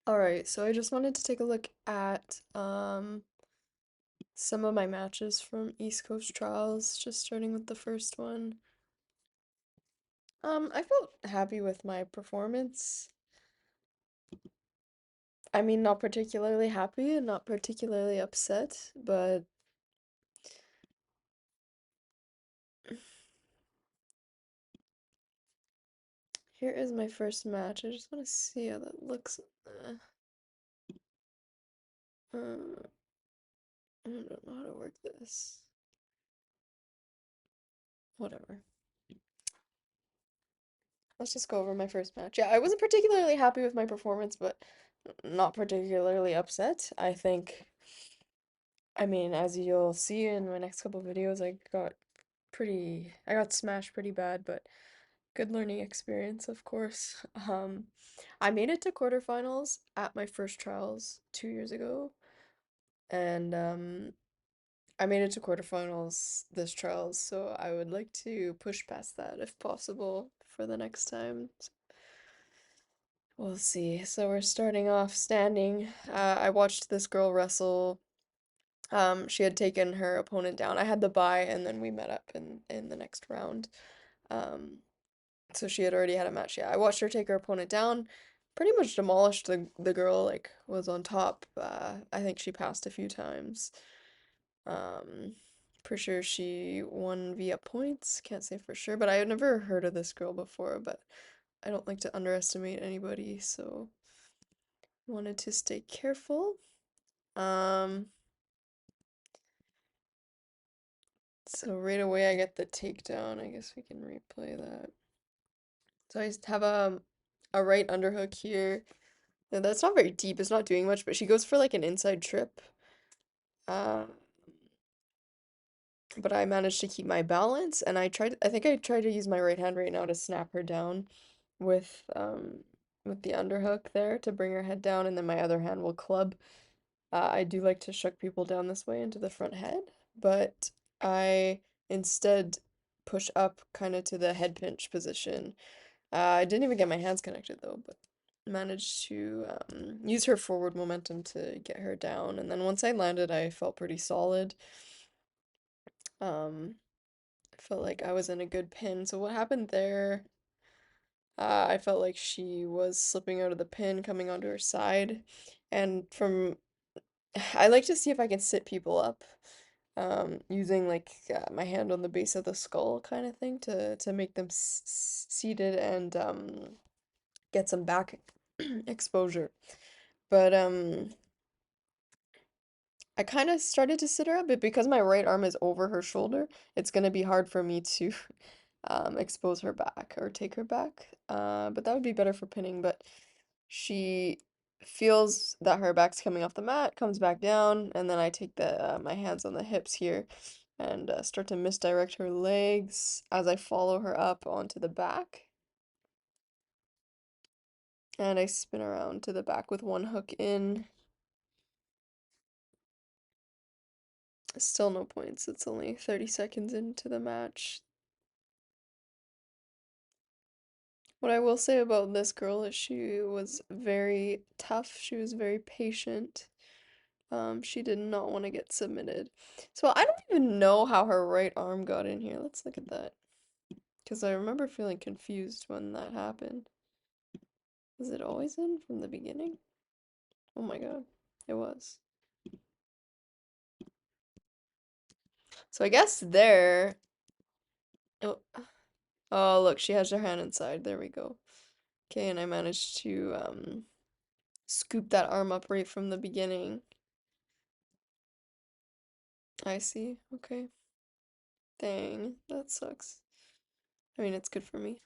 Alright, so I just wanted to take a look at some of my matches from East Coast Trials, just starting with the first one. I felt happy with my performance. I mean, not particularly happy and not particularly upset, but here is my first match. I just want to see how that looks. Uh, I don't know how to work this. Whatever. Let's just go over my first match. Yeah, I wasn't particularly happy with my performance, but not particularly upset. I mean, as you'll see in my next couple videos, I got smashed pretty bad, but good learning experience, of course. I made it to quarterfinals at my first trials 2 years ago, and I made it to quarterfinals this trials, so I would like to push past that if possible for the next time. We'll see. So we're starting off standing. I watched this girl wrestle. She had taken her opponent down. I had the bye, and then we met up in the next round. Um, so she had already had a match. Yeah, I watched her take her opponent down. Pretty much demolished the girl. Like was on top. I think she passed a few times. Um, Pretty sure she won via points. Can't say for sure, but I had never heard of this girl before. But I don't like to underestimate anybody, so wanted to stay careful. Um, so right away I get the takedown. I guess we can replay that. So I just have a right underhook here. Now, that's not very deep. It's not doing much, but she goes for like an inside trip. Uh, but I managed to keep my balance, and I think I tried to use my right hand right now to snap her down with um with the underhook there to bring her head down, and then my other hand will club. I do like to shuck people down this way into the front head, but I instead push up kind of to the head pinch position. I didn't even get my hands connected though, but managed to use her forward momentum to get her down. And then once I landed, I felt pretty solid. Um, I felt like I was in a good pin. So what happened there? I felt like she was slipping out of the pin, coming onto her side, and from I like to see if I can sit people up, using like my hand on the base of the skull kind of thing to make them seated and get some back exposure. But I kind of started to sit her up, but because my right arm is over her shoulder, it's gonna be hard for me to expose her back or take her back. But that would be better for pinning. But she feels that her back's coming off the mat, comes back down, and then I take the my hands on the hips here and start to misdirect her legs as I follow her up onto the back. And I spin around to the back with one hook in. Still no points. It's only 30 seconds into the match. What I will say about this girl is she was very tough. She was very patient. She did not want to get submitted. So I don't even know how her right arm got in here. Let's look at that. Because I remember feeling confused when that happened. Was it always in from the beginning? Oh my god, it was. So I guess there. Oh, oh look, she has her hand inside. There we go. Okay, and I managed to scoop that arm up right from the beginning. I see. Okay. Dang, that sucks. I mean, it's good for me.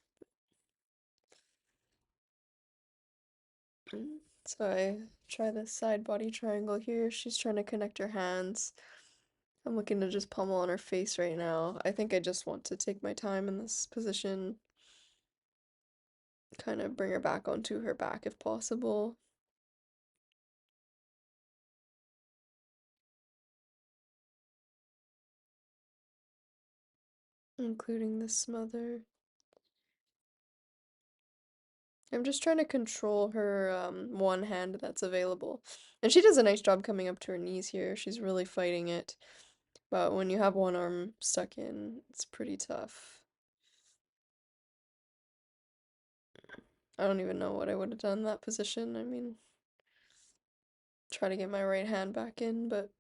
So I try the side body triangle here. She's trying to connect her hands. I'm looking to just pummel on her face right now. I think I just want to take my time in this position, kind of bring her back onto her back if possible. Including the smother. I'm just trying to control her one hand that's available. And she does a nice job coming up to her knees here. She's really fighting it. But when you have one arm stuck in, it's pretty tough. I don't even know what I would have done in that position. I mean, try to get my right hand back in, but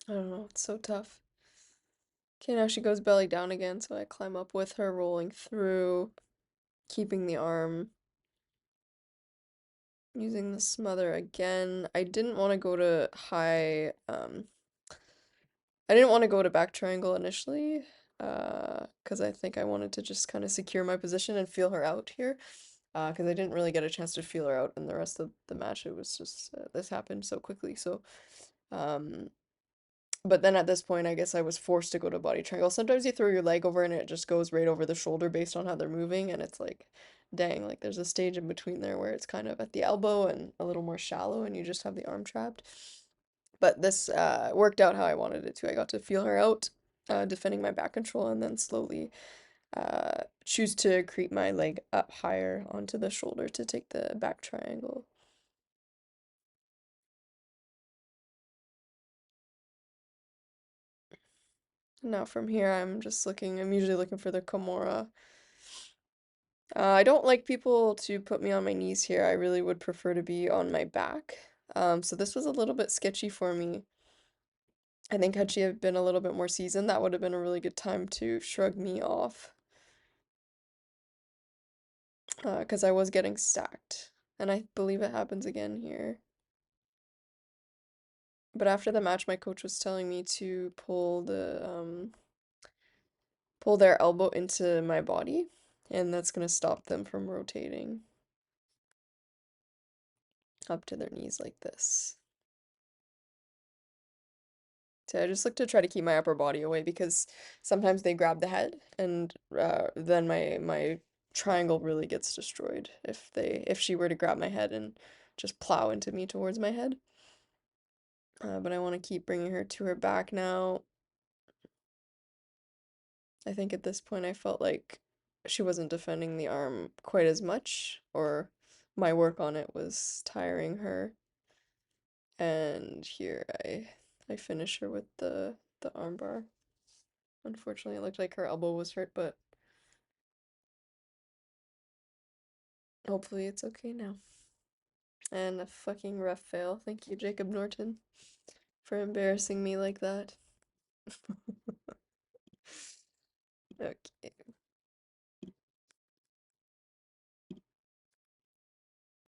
I don't know, it's so tough. Okay, now she goes belly down again, so I climb up with her, rolling through, keeping the arm, using the smother again. I didn't want to go to high, I didn't want to go to back triangle initially, because I think I wanted to just kind of secure my position and feel her out here, because I didn't really get a chance to feel her out in the rest of the match. It was just, this happened so quickly, so, um, but then at this point, I guess I was forced to go to body triangle. Sometimes you throw your leg over and it just goes right over the shoulder based on how they're moving, and it's like, dang, like there's a stage in between there where it's kind of at the elbow and a little more shallow, and you just have the arm trapped. But this worked out how I wanted it to. I got to feel her out, defending my back control, and then slowly choose to creep my leg up higher onto the shoulder to take the back triangle. Now from here, I'm usually looking for the Kimura. I don't like people to put me on my knees here. I really would prefer to be on my back. So this was a little bit sketchy for me. I think had she have been a little bit more seasoned, that would have been a really good time to shrug me off. Because I was getting stacked. And I believe it happens again here. But after the match, my coach was telling me to pull their elbow into my body, and that's gonna stop them from rotating up to their knees like this. So I just look to try to keep my upper body away because sometimes they grab the head, and then my triangle really gets destroyed if she were to grab my head and just plow into me towards my head. But I want to keep bringing her to her back now. I think at this point I felt like she wasn't defending the arm quite as much, or my work on it was tiring her. And here I finish her with the arm bar. Unfortunately, it looked like her elbow was hurt, but hopefully it's okay now. And a fucking ref fail. Thank you, Jacob Norton, for embarrassing me like that. Okay.